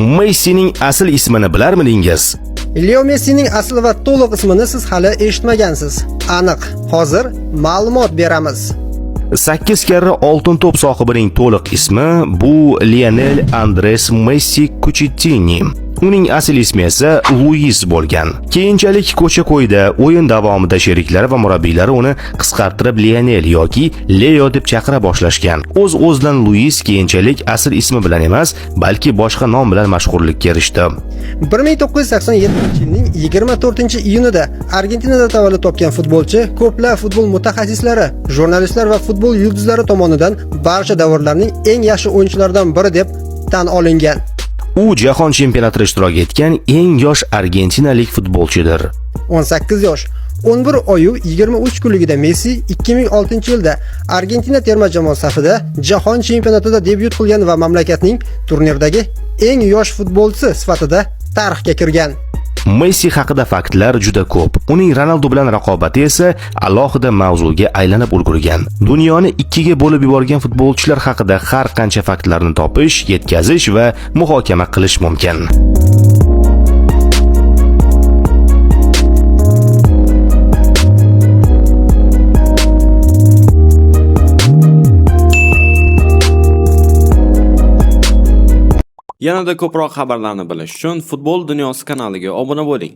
Messining asl ismini bilarmidingiz? Leo Messining asl va to'liq ismini siz hali eshitmagansiz. Aniq, hozir ma'lumot beramiz. 8 karra oltin to'p sohibining to'liq ismi bu Lionel Andres Messi Cucitini. Uning asl ismi esa Luis bo'lgan. Keyinchalik ko'cha-ko'yda o'yin davomida sheriklari va murabbiylari uni qisqartirib Lionel yoki Leo deb chaqira boshlashgan. O'z-o'zidan Luis keyinchalik asl ismi bilan emas, balki boshqa nom bilan mashhurlikka erishdi. 1987-yilning 24-iyunida Argentinada tavallud topgan futbolchi ko'plab futbol mutaxassislari, jurnalistlar va futbol yulduzlari tomonidan barcha davrlarning eng yaxshi o'yinchilaridan biri deb tan olingan. U jahon chempionatida ishtirok etgan eng yosh argentinalik futbolchidir. 18 yosh, 11 oy 23 kunligida Messi 2006-yilda Argentina terma jamoasi safida jahon chempionatida debyut qilgan va mamlakatning turnirdagi eng yosh futbolchisi sifatida tarixga kirgan. Messi haqida faktlar juda ko'p. Uning Ronaldo bilan raqobati esa alohida mavzuga aylanib ulgurgan. Dunyoni ikkiga bo'lib yuborgan futbolchilar haqida har qancha faktlarni topish, yetkazish va muhokama qilish mumkin. Yanada ko'proq xabarlarni bilish uchun Futbol dunyosi kanaliga obuna bo'ling.